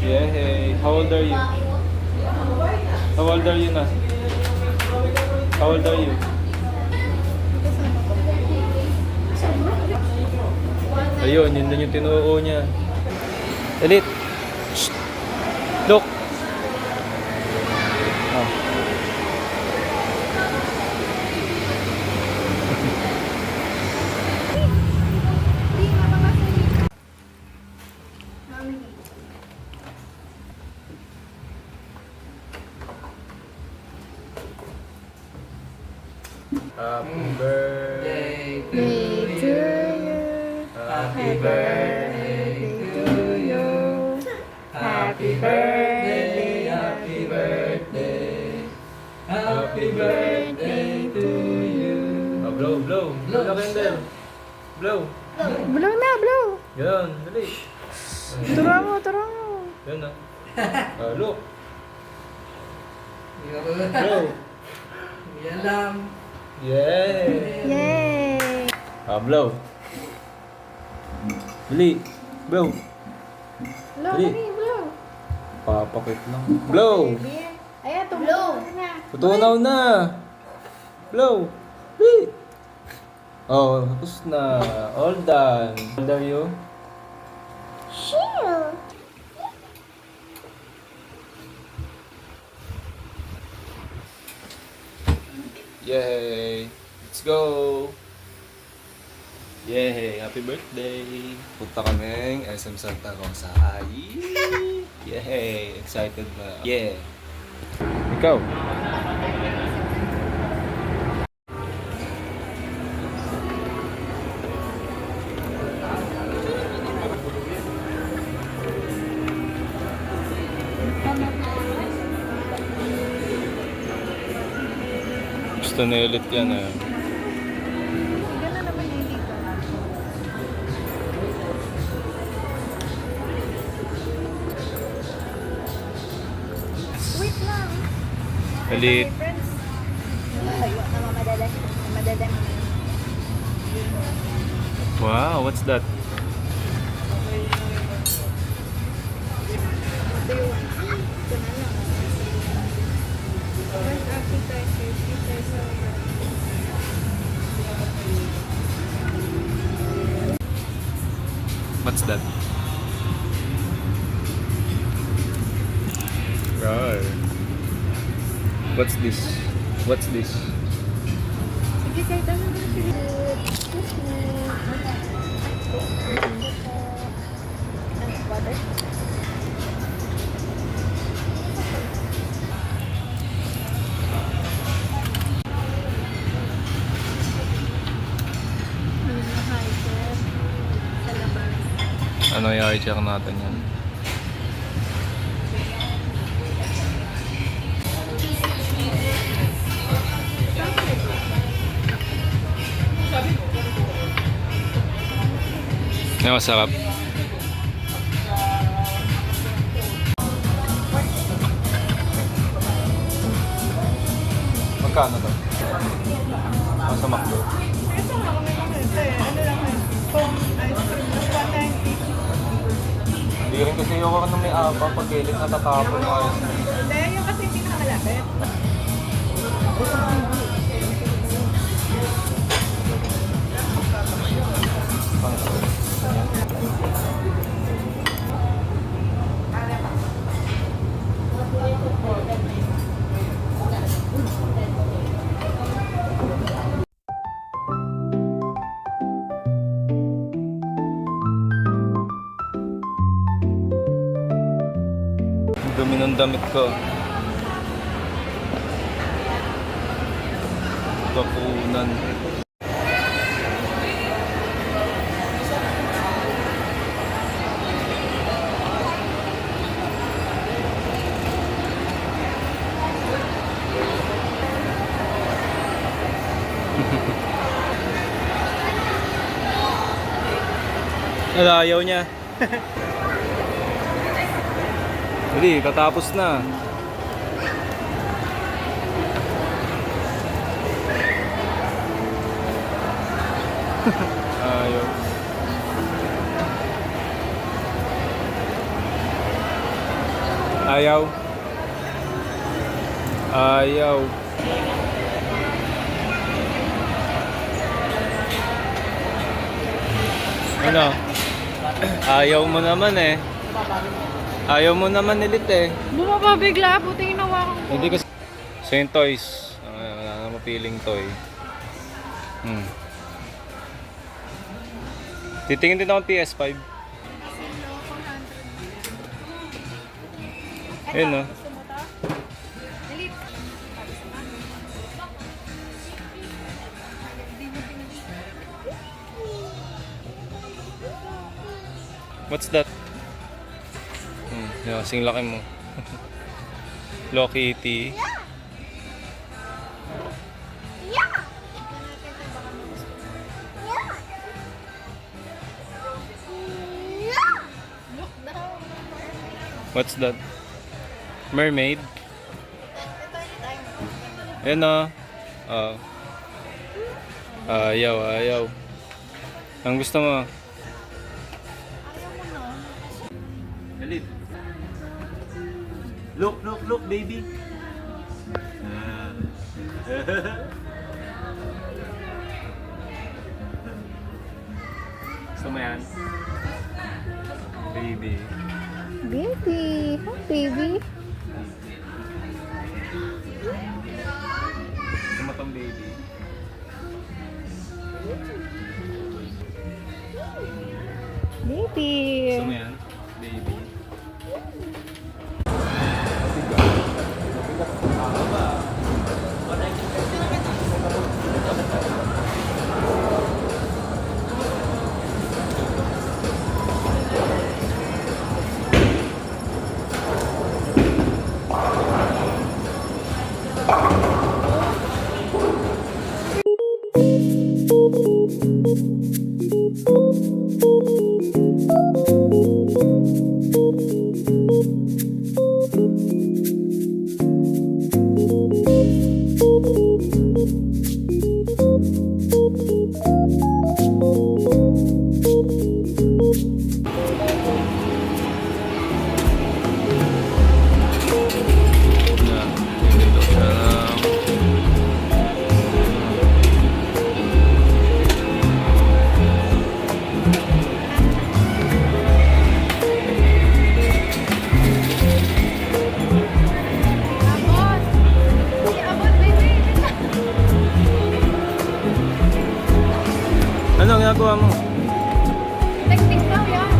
Yay! How old are you? How old are you na? How old are you? Ayun, yun din yung tinuo niya. Elite! Shh! Look! Oh. Happy birthday to you. Happy birthday to you. Happy birthday, happy birthday, happy birthday to you. Oh, blow, blow. Blow na candle. Blow. Blow na, blow. Yan, dali. Turo mo, turo mo. Yan na. Look. Blow. Yan lang. Yay! Yay! Blow. Dali. Blow. Blow, Dali. dali, blow. Papakit lang. Blow. Ayan, blow na. Tutunaw na. Blow. Dali. Oh, tapos na. All done. How old are you? Chill. Yay! Let's go! Yay! Happy birthday! Punta kaming SM Santa Rosa. Ay! Yay! Excited na. Yeah! Ikaw? Gusto na ulit yan ah. Gano'n naman yung dito. Wait lang. Ulit. Friends. Ayaw na mamadalan. Mamadalan. Wow! What's that? Ito yung ito na lang. First appetizer, pizza, What's that? Right. What's this? What's this? sige, kahit ano na sige. Water? Ano yung i-check natin yan? Ay, masarap. Magkano to? Sa McDo. Ito nga kami makita eh. Ano lang yun? Foam ice cream. Mas 190. Hindi rin kasi yung nung may apa, pag kailit natatapon yung ayos. Hindi, yung kasi pinakamalapit. Dumi ng damit ko. Kapunan. Ayaw niya. Hindi, tatapos na. Ayaw. Ayaw. Ayaw. Ano? Ayaw mo naman eh. Ayaw mo naman Elite eh. Bumaba bigla, buti ginawa ko. Hindi kasi... So yung toys. Wala na mapiling toy. Titingin din ako ng PS5. Ayun no. Gusto mo to? Elite. What's that? Yeah, sing laki mo. Hello Kitty. What's that? Mermaid? Ayan o. Ayaw, ayaw. Ang gusto mo? Elite. Look, baby. Gusto mo yan? Baby. Baby. Hi, baby. Gusto mo tong baby? Baby. Gusto mo yan? Baby. Abot. Si Abot, baby. Ano ang ginagawa mo? Technique daw yan.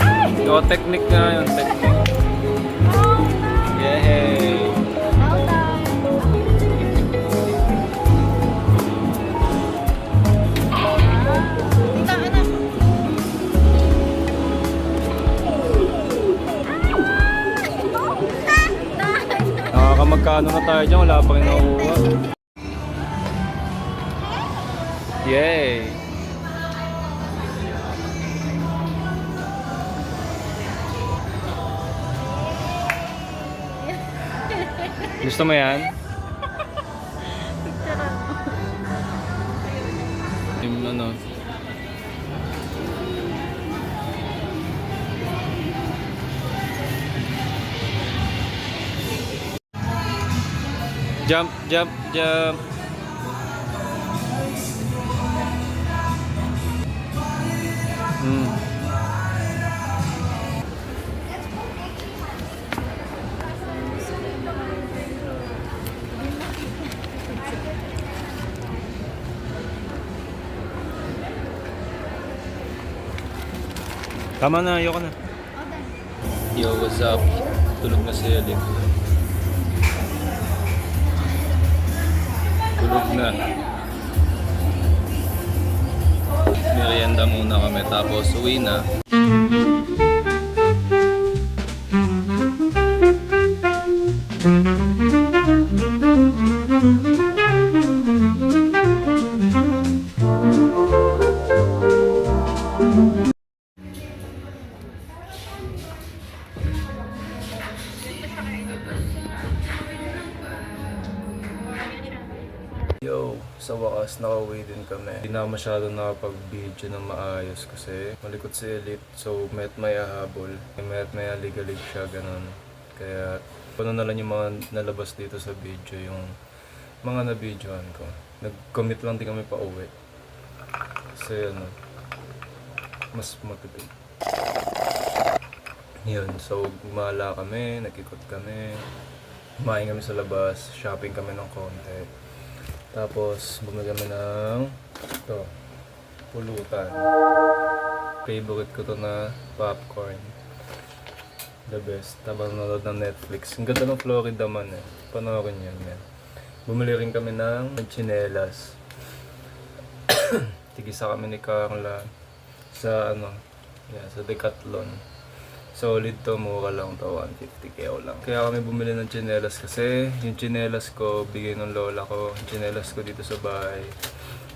Ay! O, technique nga yun, technique. Oh, no. Yay! Well done. Tita, anak. Nakakamagkano na tayo dyan, wala pa rin nakuha. Yay! Gusto mo yan? Yung ano? Jump, jump, jump. Tama na, ayoko na. Yo, what's up? Tulog na si Ellie. Tulog na. Merienda muna kami tapos uwi na. Yo, sa wakas nakauwi din kami. Hindi na masyado nakapag-video ng maayos kasi malikot si Elite. So, met maya habol. Met maya ligalig siya, ganun. Kaya ano na lang yung mga nalabas dito sa video, yung mga na-videoan ko. Nag-commit lang din kami pa uwi. Kasi ano, mas matipid. Yun, so gumala kami, nag-ikot kami, kumain kami sa labas, shopping kami ng konti. Tapos bumili kami ng ito, pulutan. Favorite ko to na popcorn. The best. Habang nanonood ng Netflix. Ang ganda ng Florida man eh. Panoorin yan. Bumili rin kami ng tsinelas. Tigisa kami ni Carla sa sa Decathlon. Solid to, mura lang to, 150 kaya lang. Kaya kami bumili ng tsinelas kasi yung tsinelas ko, bigay ng lola ko. Yung tsinelas ko dito sa bahay.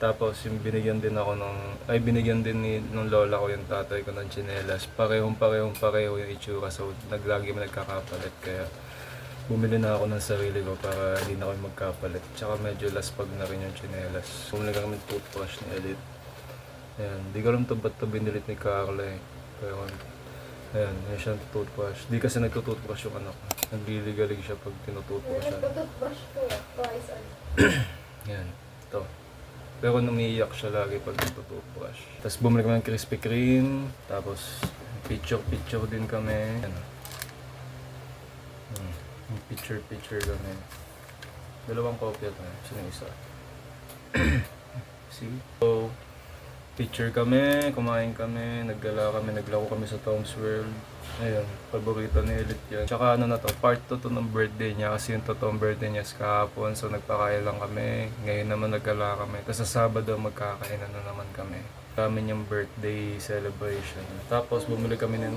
Tapos yung binigyan din ng lola ko yung tatay ko ng tsinelas. Pareho yung itsura. So naglagi mo nagkakapalit. Kaya bumili na ako ng sarili ko para hindi na ako magkapalit. Tsaka medyo laspag na rin yung tsinelas. Bumili kami ng toothbrush ni Elite. Ayan, di ko alam to ba't to binilit ni Carla eh. Pero ayan, yan siya toothbrush. Di kasi nagtutoothbrush yung anak ko. Nagliligalig siya pag tinutoothbrush siya. Nagtututbrush ko twice a day. Yan, ito. Pero umiiyak siya lagi pag nagtutoothbrush. Tapos bumili kami ng Krispy Kreme. Tapos picture din kami. Yan. Picture kami. Dalawang kopya tayo. Sino yung isa? See? So, picture kami, kumain kami, naglaro kami sa Tom's World. Ayun, paborito ni Elite yan. Tsaka ano na to, part 2 to ng birthday niya kasi yung totoong birthday niya is kahapon. So nagpakain lang kami, ngayon naman naggala kami. Tapos sa Sabado magkakainan na naman kami. Kami yung birthday celebration. Tapos bumili kami ng,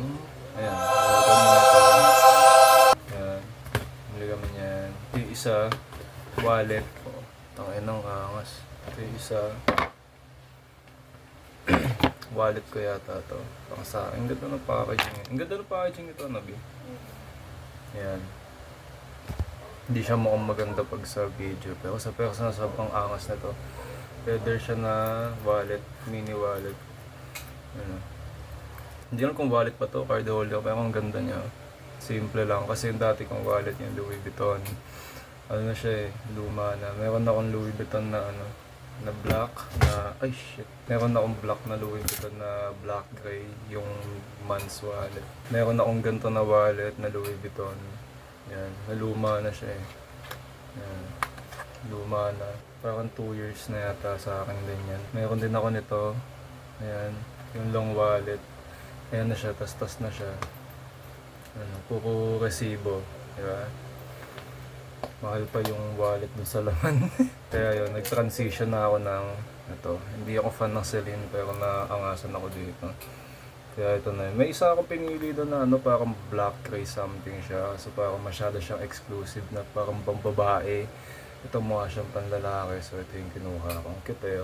ayan, bumili kami niyan. Yung isa, wallet. Tangin ng angas. Yung isa, wallet ko yata to. Pang sa akin. Ang ganda ng packaging. Ang ganda ng packaging ito, Nabi. Yan. Hindi siya mukhang maganda pag sa video. Pero sa personal, sobrang angas na to. Leather siya na wallet. Mini wallet. Ano. Hindi lang kung wallet pa to. Card holder. Pero ang ganda niya. Simple lang. Kasi yung dati kong wallet yung Louis Vuitton. Ano na siya eh. Luma na. Meron akong Louis Vuitton na na black na, ay shit, meron akong black na Louis Vuitton na black gray, yung man's wallet. Meron akong ganito na wallet na Louis Vuitton. Yan, naluma na siya eh. Yan, luma na. Parang 2 years na yata sa akin din yan. Meron din ako nito. Ayan, yung long wallet. Ayan na siya, tas na siya. Ano, puro resibo, diba? Mahal pa yung wallet dun sa laman. Kaya yun, nag-transition na ako ng ito. Hindi ako fan ng Celine pero naangasan ako dito. Kaya ito na yun. May isa akong pinili doon na parang black gray something siya. So parang masyado siyang exclusive na parang pambabae. Ito mukha siyang panlalaki. So ito yung kinuha ko. Cute eh.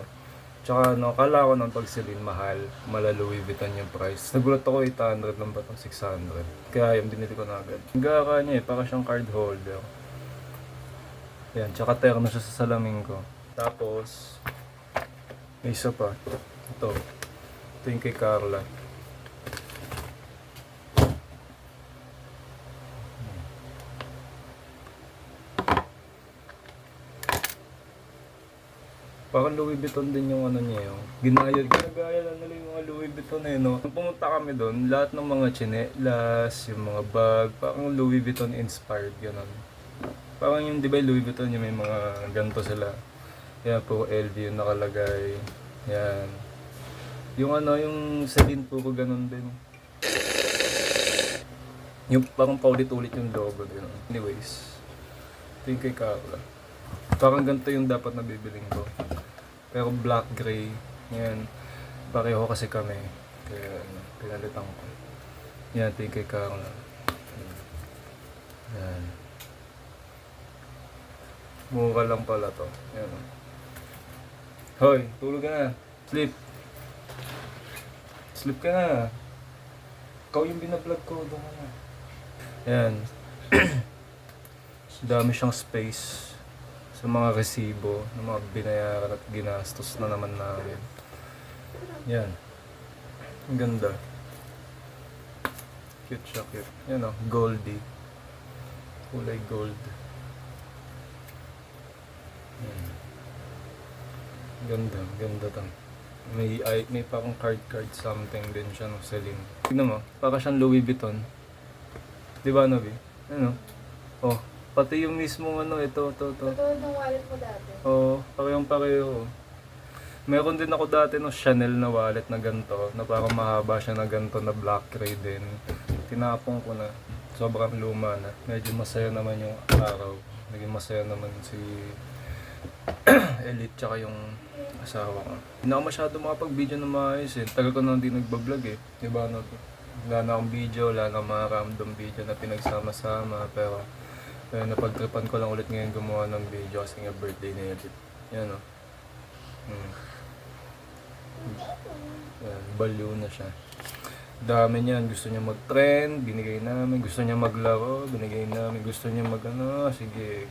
Tsaka kala ko nang pag Celine mahal. Mala Louis Vuitton yung price. Nagulat ako 800 lang ba ito? 600. Kaya yung binili ko na agad. Ang gaka niya eh. Parang siyang card holder. Yan, tsaka terno siya sa salamin ko. Tapos, may isa pa. Ito. Ito yung kay Carla. Parang Louis Vuitton din yung niya yung ginagaya lang nila yung mga Louis Vuitton eh, no? Nung pumunta kami doon, lahat ng mga tsinelas, yung mga bag, parang Louis Vuitton inspired, gano'n. Parang yung, di ba, Louis Vuitton, yung may mga ganito sila. Yan, puro LV yung nakalagay. Yan. Yung yung Celine, puro ganun din. Yung parang paulit-ulit yung logo, gano'n. Anyways, ito yung kay Carla. Parang ganito yung dapat na bibiling ko. Pero black gray. Yan. Pareho kasi kami. Kaya, pinalitan ko. Yan, ito yung kay Carla. Yan. Mura lang pala to. Yan. Hoy, tulog ka na. Sleep. Sleep ka na. Ikaw yung binablog ko. Doon ka na. Yan. Dami siyang space sa mga resibo ng mga binayaran at ginastos na naman namin. Yan. Ang ganda. Cute siya, cute. Yan o, Goldie. Kulay gold. Yan. Ganda, ganda to. May parang card something din siya no, Celine. Tignan mo, para siyang Louis Vuitton. Di ba, Nobi? Ano? Oh, pati yung mismong ano, ito. Totoo ng wallet mo dati. Oo, parehong-pareho. Meron din ako dati no Chanel na wallet na ganito, na parang mahaba siya na ganito na black gray din. Tinapon ko na. Sobrang luma na. Medyo masaya naman yung araw. Naging masaya naman si Elite tsaka yung asawa ko. Hindi ako masyado makapag-video na maayos eh. Tagal ko na hindi nagbablog eh. Diba no? Wala na akong video, wala na makaramdam video na pinagsama-sama. Pero napagtripan ko lang ulit ngayon gumawa ng video kasi nga birthday ni Elite. Yan o. Yan, baliw na siya. Dami niyan, gusto niya mag-trend, binigay namin. Gusto niya maglaro, binigay namin. Gusto niya sige.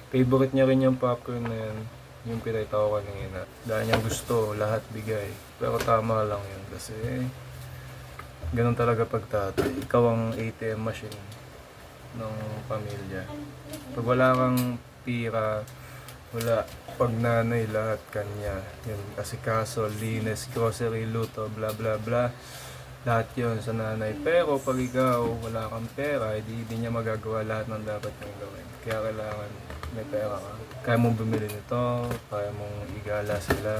Favorite niya rin yung popcorn na yan. Yung pinayta ko kanina. Dahil niya gusto, lahat bigay. Pero tama lang yun kasi ganun talaga pag tatay. Ikaw ang ATM machine ng pamilya. Pag wala kang pira, wala. Pag nanay, lahat kanya. Yun, asikaso, linis, grocery, luto, bla bla bla. Lahat yun sa nanay. Pero pag ikaw wala kang pera, hindi niya magagawa lahat ng dapat niyang gawin. Kaya kailangan may pera ka. Kaya mong bumili nito, kaya mong igala sila,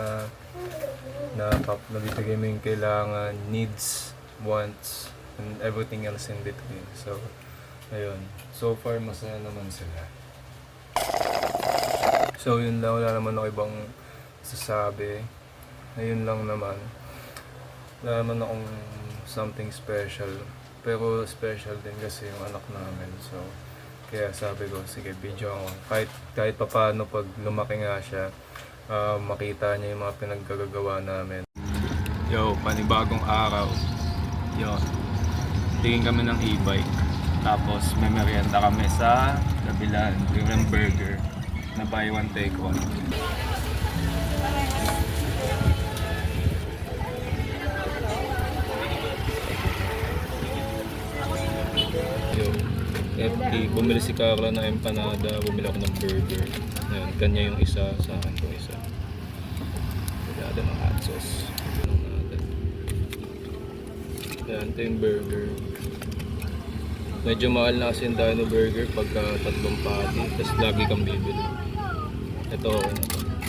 nabibigay mo yung kailangan, needs, wants, and everything else in between. So, ayun. So far, masaya naman sila. So, yun lang. Wala naman ako ibang sasabi. Ayun lang naman. Wala naman akong something special. Pero special din kasi yung anak namin. So, kaya sabi ko, sige, video ako. Kahit papaano pag lumaki nga siya, makita niya yung mga pinaggagawa namin. Yo, panibagong araw. Yo, tingin kami ng e-bike. Tapos may merienda kami sa kabilaan, yung burger na buy one take one. Yo, FT, bumili si Carla ng empanada, bumili ako ng burger. Ayan, kanya yung isa, sa akin yung isa. Empanada ng hot sauce. Ayan, ito yung burger. Medyo mahal na kasi yung Dino Burger pagka tatlong patty, tapos lagi kang bibili. Ito,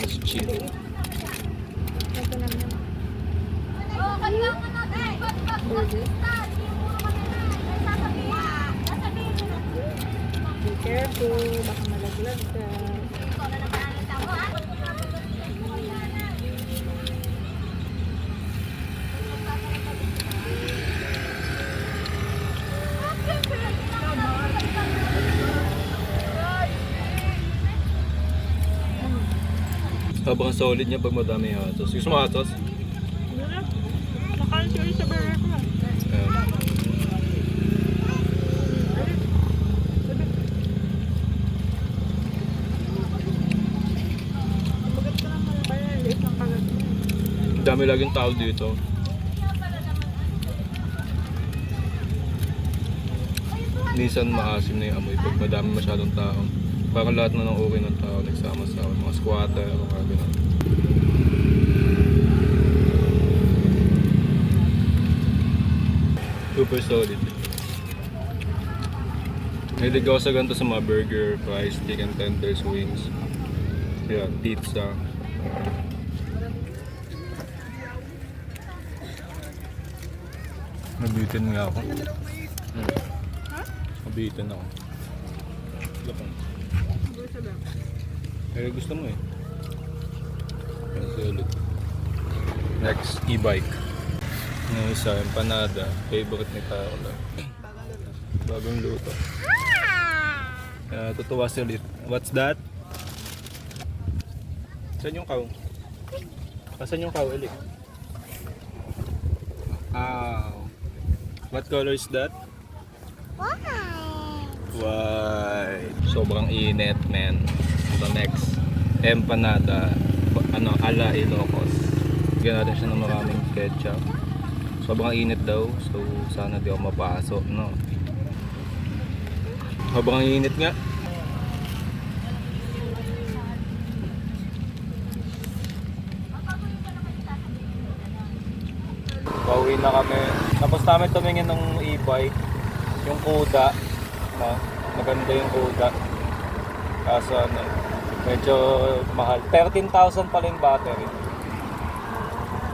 mas chill. Be careful, baka malaglag ka. Sobrang solid niya pag madami yung hot sauce. Gusto mo hot sauce? Nakansyo sa burger ko. Bagat ka naman pala, liit ng kagat mo. Dami laging tao dito. Minsan maasim na yung amoy pag madami masyadong tao. Parang lahat na ng okay ng tao nagsama-sama. Mga squatter, mga gano'n. Super solid. Hilig ako sa ganito sa mga burger, fries, chicken tenders, wings. Yeah, pizza. Nabitin nga ako. Nabitin ako. Lapang. Kaya gusto mo eh. Kaya solid. Next, e-bike. Yung isa, empanada. Favorite ni Carla. Bagong luto. Tutuwa si ulit. What's that? Saan yung cow? Saan yung cow, Elik? What color is that? White. Sobrang init, man. The next, empanada. Ala Ilocos. Bigyan natin siya ng maraming ketchup. Sobrang init daw. So, sana di ako mapasok, no? Habang init nga. Pauwi na kami. Tapos namin tumingin ng e-bike. Yung Kuda. No? Maganda yung Kuda. Kaso ano, medyo mahal. 13,000 pala yung battery.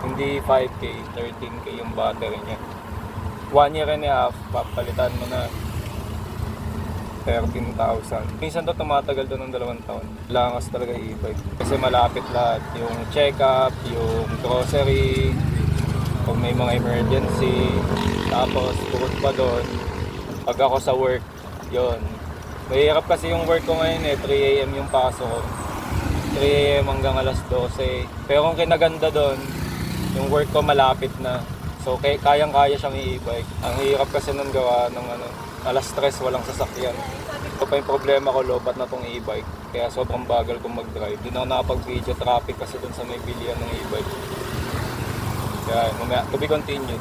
Hindi 5K, 13K yung battery niya. 1 year and a half, papalitan mo na 13,000. Minsan to tumatagal doon ng 2 taon. Langas talaga e-bike. Kasi malapit lahat. Yung check-up, yung grocery, kung may mga emergency. Tapos, bukod pa doon, pag ako sa work, yon. Mahirap kasi yung work ko ngayon 3 AM yung pasok ko. 3 AM hanggang alas 12. Pero kung kinaganda doon, yung work ko malapit na. So, kayang-kaya siyang i-e-bike. Ang hirap kasi nung gawa ng alas 3 walang sasakyan. Ito pa yung problema ko, lobat na tong e-bike. Kaya sobrang bagal kong mag-drive. Di na ako nakapag-video, traffic kasi dun sa may bilihan ng e-bike. Kaya, mamaya, to be continued.